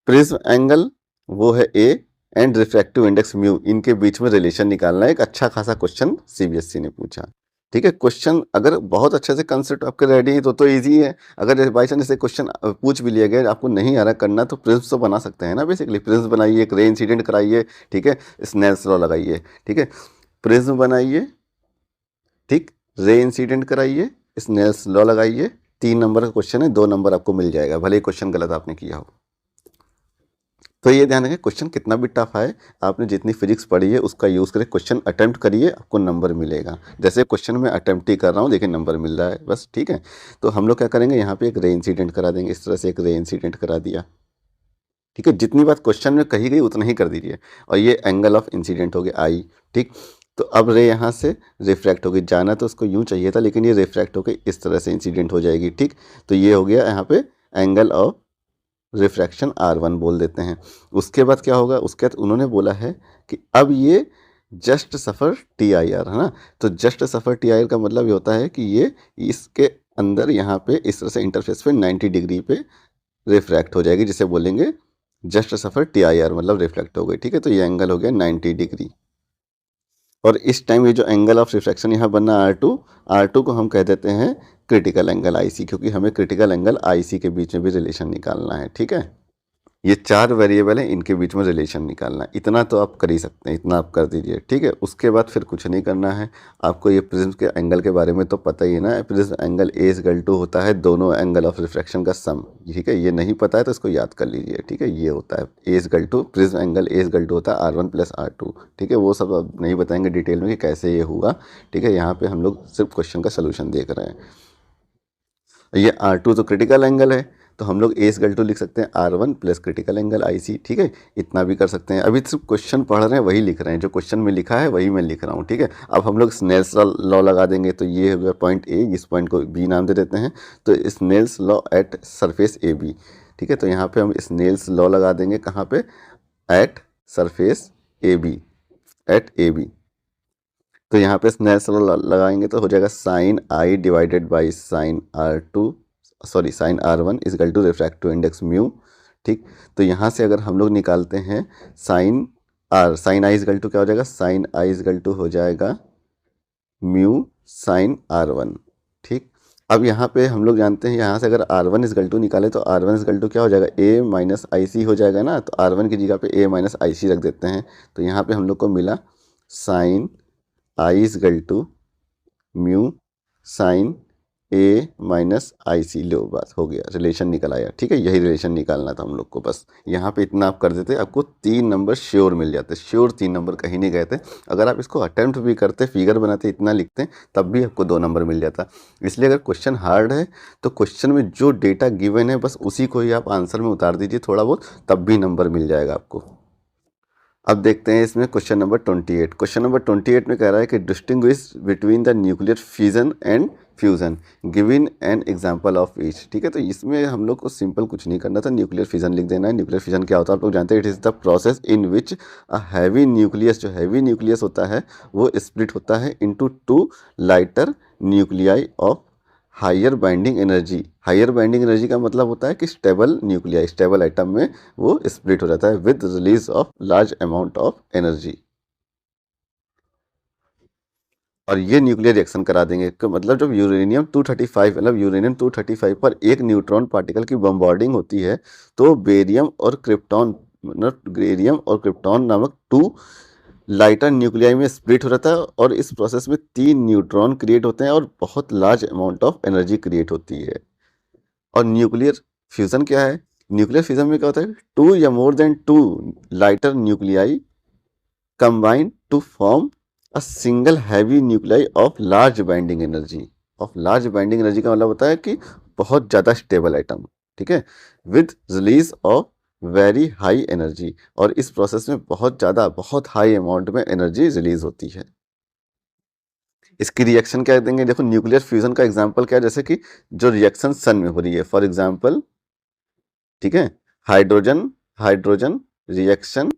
prism angle वो है A and refractive index mu, इनके बीच में रिलेशन निकालना है। एक अच्छा खासा क्वेश्चन CBSE ने पूछा, ठीक है। क्वेश्चन अगर बहुत अच्छे से कंसेप्ट आपके रेडी है तो इजी है। अगर बाई चांस ऐसे क्वेश्चन पूछ भी लिया गया, आपको नहीं आ रहा करना, तो प्रिज्म तो बना सकते हैं ना। बेसिकली प्रिज्म बनाइए, एक रे इंसिडेंट कराइए, ठीक है, स्नेल्स लॉ लगाइए, ठीक है, प्रिज्म बनाइए, ठीक, रे इंसिडेंट कराइए, स्नेल्स लॉ लगाइए। 3 नंबर का क्वेश्चन है, 2 नंबर आपको मिल जाएगा, भले ही क्वेश्चन गलत आपने किया हो। तो ये ध्यान रखें, क्वेश्चन कितना भी टफ आए, आपने जितनी फिजिक्स पढ़ी है उसका यूज़ करें, क्वेश्चन अटेम्प्ट करिए, आपको नंबर मिलेगा। जैसे क्वेश्चन में अटेम्प्ट ही कर रहा हूँ, देखिए नंबर मिल रहा है बस, ठीक है। तो हम लोग क्या करेंगे, यहाँ पे एक रे इंसिडेंट करा देंगे, इस तरह से एक रे इंसिडेंट करा दिया, ठीक है। जितनी बात क्वेश्चन में कही गई उतना ही कर दीजिए। और ये एंगल ऑफ इंसिडेंट हो गया I, ठीक। तो अब रे यहाँ से रिफ्रैक्ट हो गई, जाना तो उसको यूँ चाहिए था, लेकिन ये रिफ्रैक्ट होकर इस तरह से इंसिडेंट हो जाएगी, ठीक। तो ये हो गया यहाँ पे एंगल ऑफ रिफ्रैक्शन R1 बोल देते हैं। उसके बाद क्या होगा, उसके बाद उन्होंने बोला है कि अब ये जस्ट सफ़र TIR है ना। तो जस्ट सफ़र TIR का मतलब ये होता है कि ये इसके अंदर यहाँ पे इस तरह से इंटरफेस पे 90 डिग्री पे रिफ्रैक्ट हो जाएगी, जिसे बोलेंगे जस्ट सफ़र TIR मतलब रिफ्लेक्ट हो गई, ठीक है। तो ये एंगल हो गया 90 डिग्री। और इस टाइम ये जो एंगल ऑफ रिफ्रैक्शन यहाँ बना R2 को हम कह देते हैं क्रिटिकल एंगल IC, क्योंकि हमें क्रिटिकल एंगल IC के बीच में भी रिलेशन निकालना है, ठीक है। ये 4 वेरिएबल हैं, इनके बीच में रिलेशन निकालना है। इतना तो आप कर ही सकते हैं, इतना आप कर दीजिए, ठीक है। उसके बाद फिर कुछ नहीं करना है आपको। ये प्रिज्म के एंगल के बारे में तो पता ही है ना, प्रिज्म एंगल A=2 होता है दोनों एंगल ऑफ रिफ्रैक्शन का सम, ठीक है। ये नहीं पता है तो इसको याद कर लीजिए, ठीक है। ये होता है A=2, प्रिज्म एंगल A=2 होता है R1 + R2, ठीक है। वो सब अब नहीं बताएंगे डिटेल में कि कैसे ये हुआ, ठीक है। यहाँ पे हम लोग सिर्फ क्वेश्चन का सोल्यूशन देख रहे हैं। ये R2 तो क्रिटिकल एंगल है, तो हम लोग A=2 लिख सकते हैं R1 + क्रिटिकल एंगल IC, ठीक है। इतना भी कर सकते हैं। अभी सिर्फ क्वेश्चन पढ़ रहे हैं, वही लिख रहे हैं, जो क्वेश्चन में लिखा है वही मैं लिख रहा हूँ, ठीक है। अब हम लोग स्नेल्स लॉ लगा देंगे, तो ये हो गया पॉइंट A, इस पॉइंट को B नाम दे देते हैं। तो Snell's law at surface AB, ठीक है। तो यहाँ पे हम स्नेल्स लॉ लगा देंगे, कहाँ पे, at surface AB, at AB। तो यहाँ पे स्नेल्स लॉ लगाएंगे तो हो जाएगा sine I divided by sine R1 equal to refractive index mu, ठीक। तो यहाँ से अगर हम लोग निकालते हैं साइन I इजकल टू क्या हो जाएगा, साइन I इजकल टू हो जाएगा म्यू साइन R1, ठीक। अब यहाँ पे हम लोग जानते हैं, यहाँ से अगर R1 इजकल टू निकाले तो R1 इजकल टू क्या हो जाएगा, A - IC हो जाएगा ना। तो R1 की जगह पे A - IC रख देते हैं। तो यहाँ पे हम लोग को मिला sine I equal to mu sine A - IC, लो बस हो गया, रिलेशन निकल आया, ठीक है। यही रिलेशन निकालना था हम लोग को, बस यहाँ पे इतना आप कर देते, आपको 3 नंबर श्योर मिल जाते, श्योर 3 नंबर कहीं नहीं गए थे। अगर आप इसको अटेम्प्ट भी करते, फिगर बनाते, इतना लिखते, तब भी आपको 2 नंबर मिल जाता। इसलिए अगर क्वेश्चन हार्ड है तो क्वेश्चन में जो डेटा गिवन है बस उसी को ही आप आंसर में उतार दीजिए थोड़ा बहुत, तब भी नंबर मिल जाएगा आपको। अब देखते हैं इसमें क्वेश्चन नंबर 28। क्वेश्चन नंबर 28 में कह रहा है कि distinguish between the nuclear fission and fusion, given an example of each, ठीक है। तो इसमें हम लोग को सिंपल कुछ नहीं करना था, न्यूक्लियर फिजन लिख देना है। न्यूक्लियर फिजन क्या होता है आप लोग जानते हैं, it is the process in which a heavy nucleus, जो हैवी न्यूक्लियस होता है वो स्प्लिट होता है into 2 lighter nuclei of higher binding energy. Higher binding energy का मतलब होता है कि स्टेबल न्यूक्लियाई, स्टेबल एटम में वो स्प्लिट हो जाता है with release of large amount of energy. और ये न्यूक्लियर रिएक्शन करा देंगे, मतलब जब यूरेनियम 235 मतलब यूरेनियम 235 पर एक न्यूट्रॉन पार्टिकल की बम्बार्डिंग होती है, तो बेरियम और क्रिप्टॉन, मतलब बेरियम और क्रिप्टॉन नामक 2 लाइटर न्यूक्लियाई में स्प्लिट हो जाता है, और इस प्रोसेस में 3 न्यूट्रॉन क्रिएट होते हैं और बहुत large amount of energy create होती है। और न्यूक्लियर फ्यूजन क्या है, न्यूक्लियर फ्यूजन में क्या होता है, 2 या more than 2 lighter nuclei combine to form a single heavy nuclei of large binding energy. Of large binding energy का मतलब होता है कि बहुत ज़्यादा स्टेबल आइटम, ठीक है, with release of very high energy, और इस प्रोसेस में बहुत हाई अमाउंट में एनर्जी रिलीज होती है। इसकी रिएक्शन क्या देंगे, देखो न्यूक्लियर फ्यूजन का एग्जांपल क्या है, जैसे कि जो रिएक्शन सन में हो रही है, फॉर एग्जांपल, ठीक है, hydrogen hydrogen reaction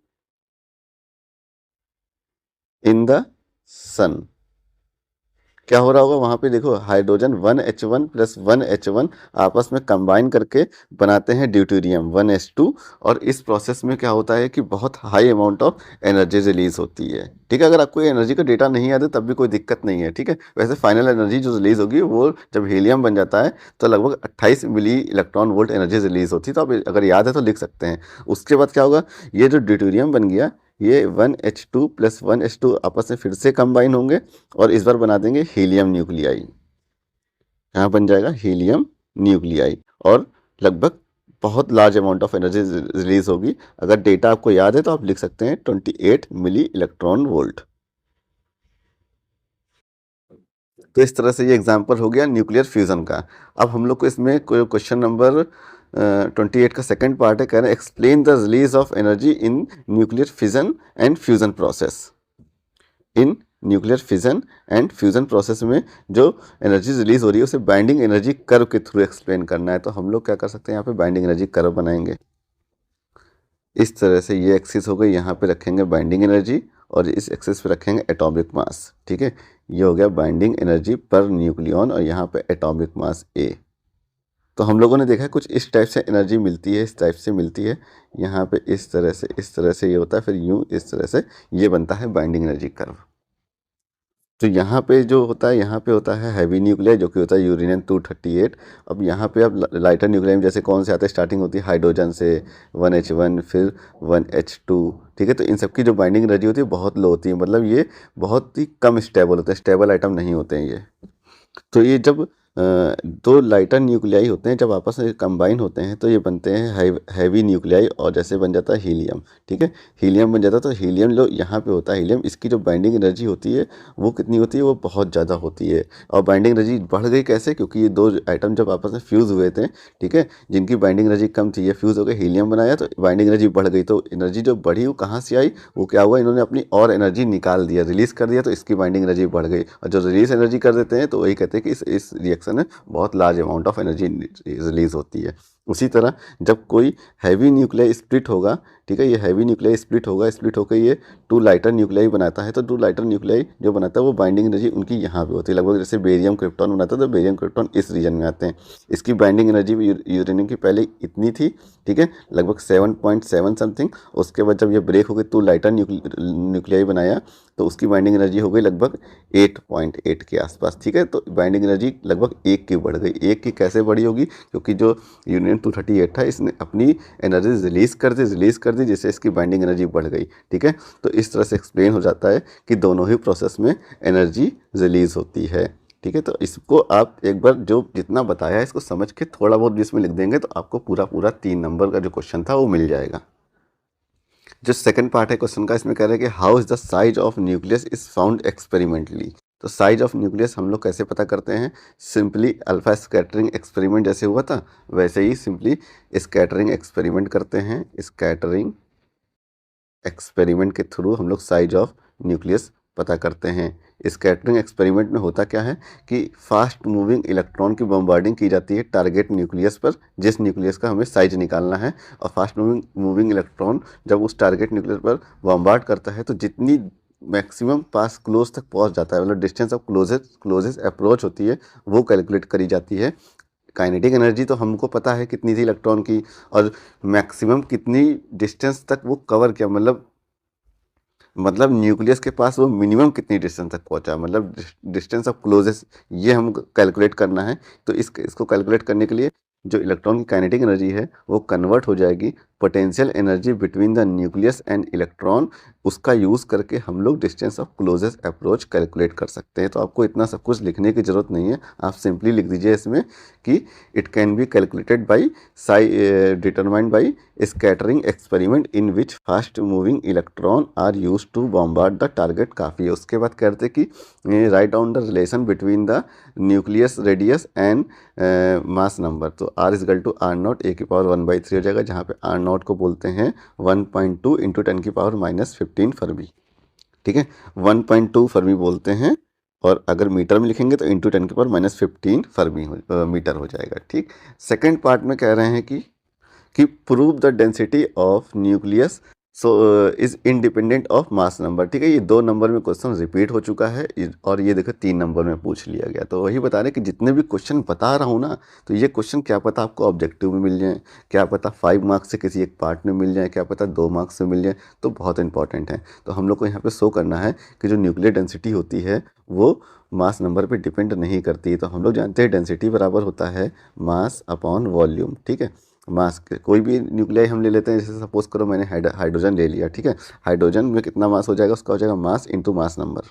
in the sun, क्या हो रहा होगा वहां पे, देखो हाइड्रोजन 1H1 प्लस 1H1 आपस में कंबाइन करके बनाते हैं ड्यूटेरियम 1S2, और इस प्रोसेस में क्या होता है कि बहुत high amount of energy release होती है। ठीक है, अगर आपको एनर्जी का डेटा नहीं याद है तब भी कोई दिक्कत नहीं है। ठीक है, वैसे फाइनल एनर्जी जो रिलीज होगी वो जब हीलियम बन जाता है तो लगभग 28 milli electron volt energy release होती है, तो आप अगर याद है तो लिख सकते हैं। उसके बाद क्या होगा, ये जो ड्यूटेरियम बन गया, ये 1H2 प्लस 1H2 आपस में फिर से कंबाइन होंगे और इस बार बना देंगे हीलियम न्यूक्लियाई। यहाँ बन जाएगा हीलियम न्यूक्लियाई, और लगभग बहुत large amount of energy release होगी। अगर डेटा आपको याद है तो आप लिख सकते हैं 28 मिली इलेक्ट्रॉन वोल्ट। तो इस तरह से ये एग्जाम्पल हो गया न्यूक्लियर फ्यूजन का। अब हम लोग को इसमें क्वेश्चन नंबर 28 का सेकंड पार्ट है, कह रहे हैं explain the release of energy in nuclear fission and fusion process. In nuclear fission and fusion process में जो एनर्जी रिलीज हो रही है उसे बाइंडिंग एनर्जी कर्व के थ्रू एक्सप्लेन करना है। तो हम लोग क्या कर सकते हैं, यहाँ पे बाइंडिंग एनर्जी कर्व बनाएंगे। इस तरह से ये एक्सिस हो गई, यहाँ पे रखेंगे बाइंडिंग एनर्जी और इस एक्सिस पे रखेंगे एटॉमिक मास। ठीक है, ये हो गया बाइंडिंग एनर्जी पर न्यूक्लियन, और यहाँ पे एटॉमिक मास ए। तो हम लोगों ने देखा है कुछ इस टाइप से एनर्जी मिलती है, इस टाइप से मिलती है, यहाँ पे इस तरह से ये होता है, फिर यूँ इस तरह से ये बनता है बाइंडिंग एनर्जी कर्व। तो यहाँ पे जो होता है, यहाँ पे होता है हैवी न्यूक्लियर जो कि होता है यूरेनियम 238। अब यहाँ पे अब लाइटर न्यूक्लियर में जैसे कौन से आते हैं, स्टार्टिंग होती है हाइड्रोजन से 1H1 फिर 1H2। ठीक है, तो इन सब की जो बाइंडिंग एनर्जी होती है बहुत लो होती है, मतलब ये बहुत ही कम स्टेबल होते हैं, स्टेबल आइटम नहीं होते हैं ये। तो ये जब दो लाइटर न्यूक्लियाई होते हैं, जब आपस में कंबाइन होते हैं तो ये बनते हैं हैवी न्यूक्लियाई, और जैसे बन जाता है हीलियम। ठीक है, हीलियम बन जाता है, तो हीलियम जो यहाँ पे होता है हीलियम, इसकी जो बाइंडिंग एनर्जी होती है वो कितनी होती है, वो बहुत ज़्यादा होती है। और बाइंडिंग एनर्जी बढ़ गई कैसे, क्योंकि ये दो आइटम जब आपस में फ्यूज़ हुए थे, ठीक है, जिनकी बाइंडिंग एनर्जी कम थी, ये फ्यूज़ होकर हीलियम बनाया तो बाइंडिंग एनर्जी बढ़ गई। तो एनर्जी जो बढ़ी वो कहाँ से आई, वो क्या हुआ, इन्होंने अपनी और एनर्जी निकाल दिया, रिलीज़ कर दिया, तो इसकी बाइंडिंग एनर्जी बढ़ गई। और जो रिलीज एनर्जी कर देते हैं तो वही कहते हैं कि इस रिएक्शन में बहुत large amount of energy release होती है। उसी तरह जब कोई हैवी न्यूक्लियाई स्प्लिट होगा, ठीक है, ये हैवी न्यूक्लियाई स्प्लिट होगा, स्प्लिट होकर ये टू लाइटर न्यूक्लियाई बनाता है, तो टू लाइटर न्यूक्लियाई जो बनाता है वो बाइंडिंग एनर्जी उनकी यहाँ पे होती है, लगभग जैसे बेरियम क्रिप्टॉन बनाता है तो बेरियम क्रिप्टॉन इस रीजन में आते हैं। इसकी बाइंडिंग एनर्जी यूरेनियम की पहले इतनी थी, ठीक है, लगभग 7.7 समथिंग। उसके बाद जब ये ब्रेक हो गई टू लाइटर न्यूक्लियाई बनाया तो उसकी बाइंडिंग एनर्जी हो गई लगभग 8.8 के आसपास। ठीक है, तो बाइंडिंग एनर्जी लगभग 1 की बढ़ गई। 1 की कैसे बढ़ी होगी, क्योंकि जो यूरेनियम 238 था इसने अपनी एनर्जी रिलीज़ कर दी जिससे इसकी बाइंडिंग एनर्जी बढ़ गई। ठीक है, तो इस तरह से एक्सप्लेन हो जाता है कि दोनों ही प्रोसेस में एनर्जी रिलीज़ होती है। ठीक है, तो इसको आप एक बार जो जितना बताया है इसको समझ के थोड़ा बहुत भी इसमें लिख देंगे तो आपको पूरा 3 नंबर का जो क्वेश्चन था वो मिल जाएगा। जो सेकंड पार्ट है क्वेश्चन का, इसमें कह रहे हैं कि how is the size of nucleus is found experimentally. तो साइज ऑफ न्यूक्लियस हम लोग कैसे पता करते हैं, सिंपली अल्फा स्कैटरिंग एक्सपेरिमेंट जैसे हुआ था वैसे ही सिंपली स्कैटरिंग एक्सपेरिमेंट करते हैं। स्कैटरिंग एक्सपेरिमेंट के थ्रू हम लोग साइज ऑफ न्यूक्लियस पता करते हैं। स्कैटरिंग एक्सपेरिमेंट में होता क्या है कि फास्ट मूविंग इलेक्ट्रॉन की बम्बार्डिंग की जाती है टारगेट न्यूक्लियस पर, जिस न्यूक्लियस का हमें साइज निकालना है। और फास्ट मूविंग इलेक्ट्रॉन जब उस टारगेट न्यूक्लियस पर बम्बार्ड करता है तो जितनी मैक्सिमम पास क्लोज तक पहुंच जाता है, मतलब डिस्टेंस ऑफ क्लोजेस्ट अप्रोच होती है वो कैलकुलेट करी जाती है। काइनेटिक एनर्जी तो हमको पता है कितनी थी इलेक्ट्रॉन की, और मैक्सिमम कितनी डिस्टेंस तक वो कवर किया, मतलब न्यूक्लियस के पास वो मिनिमम कितनी डिस्टेंस तक पहुंचा, मतलब डिस्टेंस ऑफ क्लोजेस्ट, ये हम कैलकुलेट करना है। तो इसको कैलकुलेट करने के लिए जो इलेक्ट्रॉन की काइनेटिक एनर्जी है वो कन्वर्ट हो जाएगी potential energy between the nucleus and electron. उसका यूज़ करके हम लोग distance of closest approach calculate कर सकते हैं। तो आपको इतना सब कुछ लिखने की ज़रूरत नहीं है, आप सिंपली लिख दीजिए इसमें कि it can be calculated by determined by scattering experiment in which fast moving electron are use to bombard the target काफ़ी है। उसके बाद कहते कि write down the relation between the nucleus radius and mass number. तो R is equal to R naught A की power 1/3 हो जाएगा, जहाँ पे आर नॉट को बोलते हैं 1.2 इंटू 10 की पावर -15 फर्मी। ठीक है, 1.2 फर्मी बोलते हैं, और अगर मीटर में लिखेंगे तो इंटू 10 की पावर -15 फर्मी मीटर हो जाएगा। ठीक, सेकेंड पार्ट में कह रहे हैं कि prove the density of nucleus so is independent of mass number. ठीक है, ये 2 नंबर में क्वेश्चन रिपीट हो चुका है, और ये देखो 3 नंबर में पूछ लिया गया। तो वही बता रहे कि जितने भी क्वेश्चन बता रहा हूँ ना, तो ये क्वेश्चन क्या पता आपको ऑब्जेक्टिव में मिल जाए, क्या पता 5 मार्क्स से किसी एक पार्ट में मिल जाए, क्या पता 2 मार्क्स से मिल जाए, तो बहुत इंपॉर्टेंट है। तो हम लोग को यहाँ पे शो करना है कि जो न्यूक्लियर डेंसिटी होती है वो मास नंबर पे डिपेंड नहीं करती। तो हम लोग जानते हैं डेंसिटी बराबर होता है मास अपॉन वॉल्यूम। ठीक है, मास कोई भी न्यूक्लियाई हम ले लेते हैं, जैसे सपोज करो मैंने हाइड्रोजन ले लिया। ठीक है, हाइड्रोजन में कितना मास हो जाएगा, उसका हो जाएगा मास इंटू मास नंबर।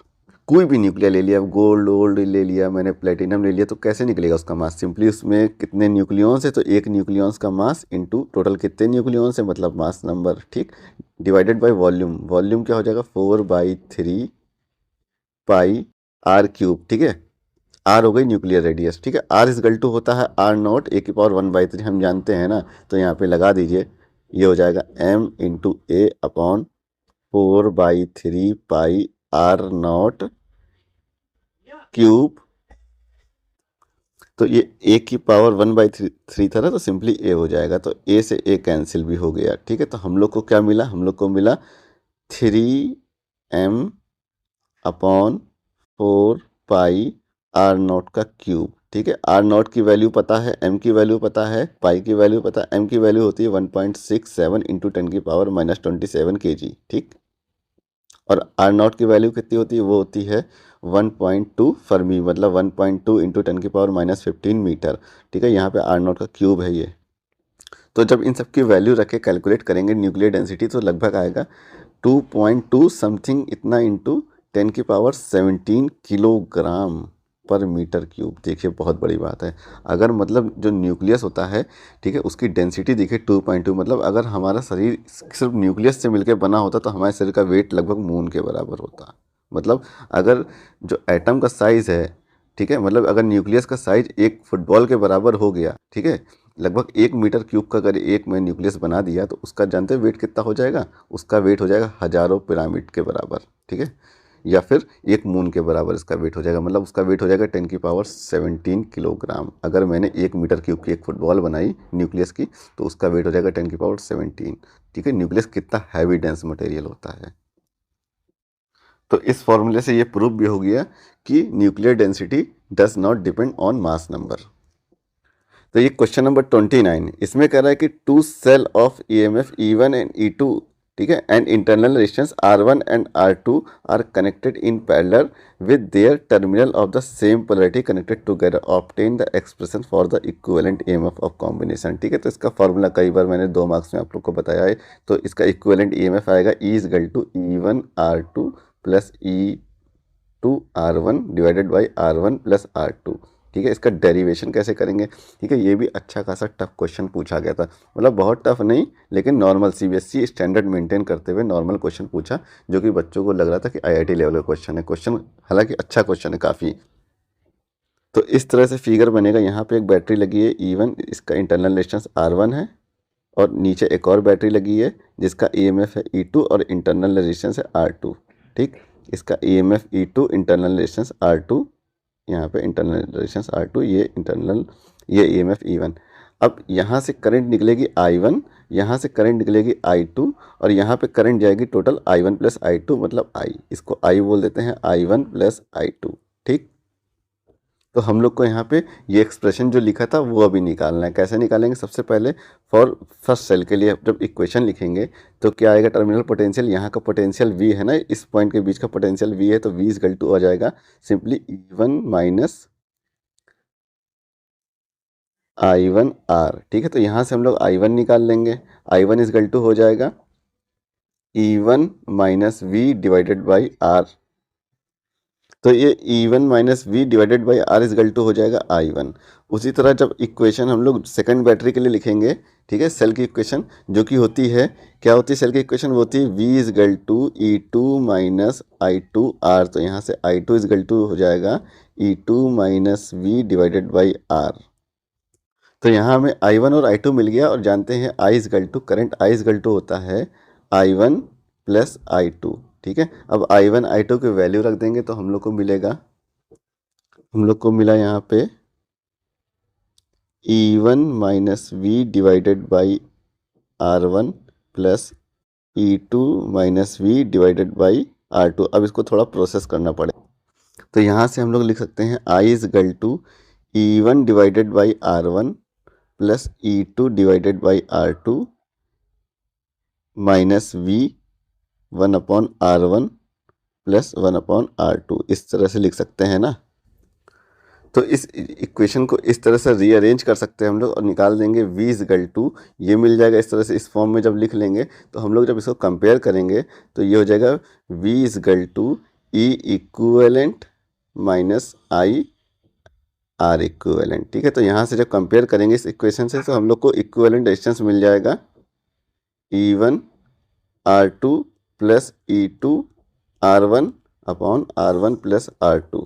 कोई भी न्यूक्लिया ले लिया, गोल्ड ले लिया मैंने, प्लेटिनम ले लिया, तो कैसे निकलेगा उसका मास, सिंपली उसमें कितने न्यूक्लियॉन्स है, तो एक न्यूक्लियॉन्स का मास इंटू टोटल कितने न्यूक्लियॉन्स है, मतलब मास नंबर। ठीक, डिवाइडेड बाय वॉल्यूम। वॉल्यूम क्या हो जाएगा, 4/3 पाई आर क्यूब। ठीक है, आर हो गई न्यूक्लियर रेडियस। ठीक है, आर इजगल टू होता है आर नॉट ए की पावर 1/3, हम जानते हैं ना, तो यहाँ पे लगा दीजिए, ये हो जाएगा m into A upon 4/3 pi R nought cube. तो ये ए की पावर 1/3 था ना, तो सिंपली ए हो जाएगा, तो ए से ए कैंसिल भी हो गया। ठीक है, तो हम लोग को क्या मिला, हम लोग को मिला 3m upon 4 pi R nought का क्यूब। ठीक है, आर नॉट की वैल्यू पता है, एम की वैल्यू पता है, पाई की वैल्यू पता है। एम की वैल्यू होती है 1.67 इंटू 10 की पावर -27 kg। ठीक, और आर नॉट की वैल्यू कितनी होती है, वो होती है 1.2 फर्मी, मतलब 1.2 इंटू 10 की पावर -15 मीटर। ठीक है, यहाँ पे आर नॉट का क्यूब है ये। तो जब इन सब की वैल्यू रख के कैलकुलेट करेंगे न्यूक्लियर डेंसिटी, तो लगभग आएगा 2.2 समथिंग इतना इंटू 10 की पावर 17 किलोग्राम पर मीटर क्यूब। देखिए बहुत बड़ी बात है। अगर मतलब जो न्यूक्लियस होता है, ठीक है, उसकी डेंसिटी देखिए 2.2, मतलब अगर हमारा शरीर सिर्फ न्यूक्लियस से मिलकर बना होता तो हमारे शरीर का वेट लगभग मून के बराबर होता। मतलब अगर जो एटम का साइज़ है, ठीक है, मतलब अगर न्यूक्लियस का साइज एक फुटबॉल के बराबर हो गया, ठीक है, लगभग 1 मीटर क्यूब का अगर एक में न्यूक्लियस बना दिया, तो उसका जानते हैं वेट कितना हो जाएगा, उसका वेट हो जाएगा हजारों पिरामिड के बराबर। ठीक है, या फिर एक मून के बराबर इसका वेट हो जाएगा, मतलब उसका वेट हो जाएगा 10 की पावर 17 किलोग्राम। अगर मैंने 1 मीटर क्यूब की एक फुटबॉल बनाई न्यूक्लियस की, तो उसका वेट हो जाएगा 10 की पावर 17। ठीक है, न्यूक्लियस कितना हैवी डेंस मटेरियल होता है। तो इस फॉर्मूले से ये प्रूव भी हो गया कि nuclear density does not depend on mass number. तो ये क्वेश्चन नंबर 29, इसमें कह रहा है कि two cell of EMF E1 and E2, ठीक है, and internal resistance R1 and R2 are connected in parallel with their terminal of the same polarity connected together, obtain the expression for the equivalent EMF of combination. ठीक है, तो इसका formula कई बार मैंने 2 marks में आप लोग को बताया है। तो इसका इक्विवेलेंट ईएमएफ आएगा E is equal to E1 R2 plus E2 R1 divided by R1 plus R2। ठीक है, इसका डेरिवेशन कैसे करेंगे। ठीक है, ये भी अच्छा खासा टफ क्वेश्चन पूछा गया था, मतलब बहुत टफ नहीं, लेकिन नॉर्मल सीबीएसई स्टैंडर्ड मेंटेन करते हुए नॉर्मल क्वेश्चन पूछा, जो कि बच्चों को लग रहा था कि आईआईटी लेवल का क्वेश्चन है। क्वेश्चन हालांकि अच्छा क्वेश्चन है काफ़ी। तो इस तरह से फिगर बनेगा। यहाँ पे एक बैटरी लगी है E1, इसका इंटरनल रेजिस्टेंस R1 है, और नीचे एक और बैटरी लगी है जिसका ईएमएफ है E2 और इंटरनल रेजिस्टेंस है R2। ठीक, इसका EMF E2, internal resistance R2, यहाँ पे इंटरनल रेजिस्टेंस R2, ये ईएमएफ E1। अब यहाँ से करंट निकलेगी I1, यहाँ से करंट निकलेगी I2, और यहाँ पे करंट जाएगी टोटल I1 प्लस I2, मतलब I, इसको I बोल देते हैं, I1 प्लस I2। ठीक, तो हम लोग को यहाँ पे ये एक्सप्रेशन जो लिखा था वो अभी निकालना है। कैसे निकालेंगे, सबसे पहले फॉर फर्स्ट सेल के लिए जब इक्वेशन लिखेंगे तो क्या आएगा, टर्मिनल पोटेंशियल, यहाँ का पोटेंशियल V है ना, इस पॉइंट के बीच का पोटेंशियल V है, तो V इजकल टू आ जाएगा simply E1 minus I1 R। ठीक है, तो यहाँ से हम लोग I1 निकाल लेंगे, I1 इजकल टू हो जाएगा E1 minus V divided by R। तो ये E1 minus V divided by R is to हो जाएगा I1। उसी तरह जब इक्वेशन हम लोग सेकंड बैटरी के लिए लिखेंगे, ठीक है, सेल की इक्वेशन जो कि होती है, क्या होती है सेल की इक्वेशन, वो होती है V is to E2 minus I2R। तो यहाँ से I2 इज टू हो जाएगा E2 minus V divided by R. तो यहाँ हमें I1 और I2 मिल गया और जानते हैं I is to, current I is to होता है I1 प्लस I2, ठीक है। अब I1 I2 की वैल्यू रख देंगे तो हम लोग को मिलेगा, हम लोग को मिला यहाँ पे E1 minus V divided by R1 plus E2 minus V divided by R2। अब इसको थोड़ा प्रोसेस करना पड़ेगा, तो यहाँ से हम लोग लिख सकते हैं I is to E1 divided by R1 plus E2 divided by R2 minus V 1/R1 plus 1/R2। इस तरह से लिख सकते हैं ना। तो इस इक्वेशन को इस तरह से रीअरेंज कर सकते हैं हम लोग और निकाल देंगे V इज टू, ये मिल जाएगा इस तरह से। इस फॉर्म में जब लिख लेंगे तो हम लोग जब इसको कंपेयर करेंगे तो ये हो जाएगा V is to E equivalent minus I R equivalent, ठीक है। तो यहाँ से जब कंपेयर करेंगे इस इक्वेशन से तो हम लोग को इक्विवेलेंट रेजिस्टेंस मिल जाएगा E1 R2 plus E2 R1 upon R1 plus R2।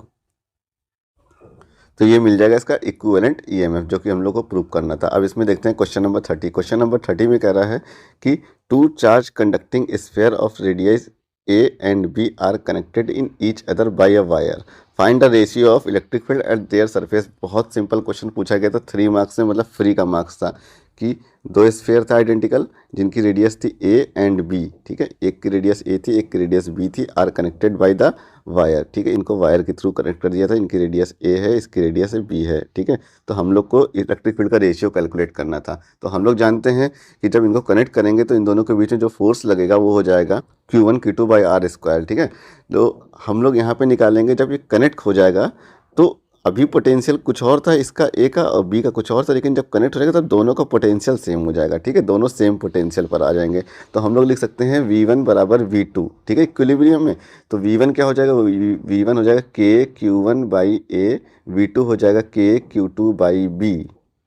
तो ये मिल जाएगा इसका इक्विवेलेंट ईएमएफ, जो कि हम लोग को प्रूव करना था। अब इसमें देखते हैं क्वेश्चन नंबर 30। क्वेश्चन नंबर 30 में कह रहा है कि two charge conducting sphere of radius A and B are connected in each other by a wire, find the ratio of electric field at their surface. बहुत सिंपल क्वेश्चन पूछा गया था, 3 marks में, मतलब फ्री का मार्क्स था कि दो स्फीयर था आइडेंटिकल जिनकी रेडियस थी A एंड B, ठीक है। एक की रेडियस A थी, एक की रेडियस B थी, are connected by the wire, ठीक है। इनको वायर के थ्रू कनेक्ट कर दिया था, इनकी रेडियस A है, इसकी रेडियस B है, ठीक है। तो हम लोग को इलेक्ट्रिक फील्ड का रेशियो कैलकुलेट करना था। तो हम लोग जानते हैं कि जब इनको कनेक्ट करेंगे तो इन दोनों के बीच में जो फोर्स लगेगा वो हो जाएगा Q1 Q2 by are square, ठीक है। तो हम लोग यहाँ पे निकालेंगे जब ये कनेक्ट हो जाएगा तो अभी पोटेंशियल कुछ और था इसका A का और B का कुछ और था, लेकिन जब कनेक्ट हो जाएगा तब दोनों का पोटेंशियल सेम हो जाएगा, ठीक है। दोनों सेम पोटेंशियल पर आ जाएंगे। तो हम लोग लिख सकते हैं V1 बराबर V2, ठीक है, इक्विलिब्रियम में। तो V1 क्या हो जाएगा, V1 हो जाएगा K Q1 by A, V2 हो जाएगा K Q2 बाई B,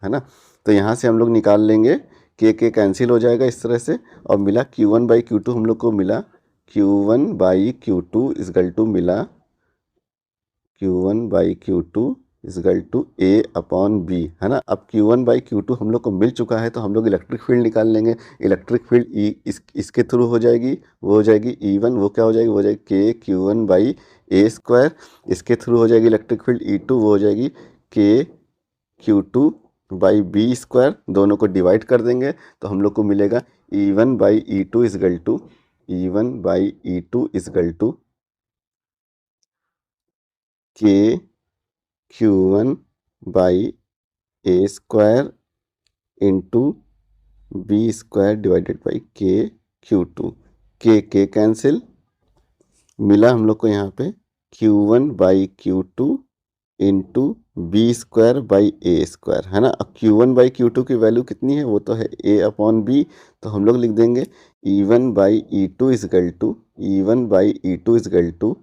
है ना। तो यहाँ से हम लोग निकाल लेंगे, K कैंसिल हो जाएगा इस तरह से, और मिला Q1 बाई Q2, हम लोग को मिला Q1 by Q2 equal to मिला Q1 by Q2 equal to A upon B, है ना। अब Q1 बाई Q2 हम लोग को मिल चुका है तो हम लोग इलेक्ट्रिक फील्ड निकाल लेंगे। इलेक्ट्रिक फील्ड इसके थ्रू हो जाएगी, वो हो जाएगी E1, वो क्या हो जाएगी, वो हो जाएगी K Q1 by A square. इसके थ्रू हो जाएगी इलेक्ट्रिक फील्ड E2, वो हो जाएगी K Q2 by B square. दोनों को डिवाइड कर देंगे तो हम लोग को मिलेगा E1 by E2 equal to E1 by E2 equal to K Q1 by A square into B square divided by K Q2। K cancel, मिला हम लोग को यहाँ पे Q1 by Q2 into B square by A square, है ना। अब Q1 by Q2 की वैल्यू कितनी है, वो तो है A अपॉन B। तो हम लोग लिख देंगे E1 by E2 equal to E1 by E2 equal to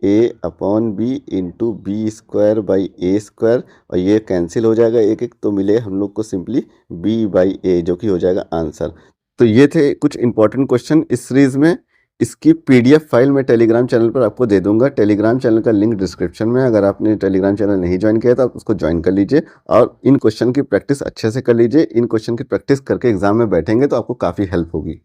A upon B into B square by A square, और ये कैंसिल हो जाएगा एक एक, तो मिले हम लोग को सिंपली B बाई A, जो कि हो जाएगा आंसर। तो ये थे कुछ इंपॉर्टेंट क्वेश्चन इस सीरीज में। इसकी PDF फाइल मैं टेलीग्राम चैनल पर आपको दे दूंगा। टेलीग्राम चैनल का लिंक डिस्क्रिप्शन में। अगर आपने टेलीग्राम चैनल नहीं ज्वाइन किया तो आप उसको ज्वाइन कर लीजिए और इन क्वेश्चन की प्रैक्टिस अच्छे से कर लीजिए। इन क्वेश्चन की प्रैक्टिस करके एग्जाम में बैठेंगे तो आपको काफ़ी हेल्प होगी।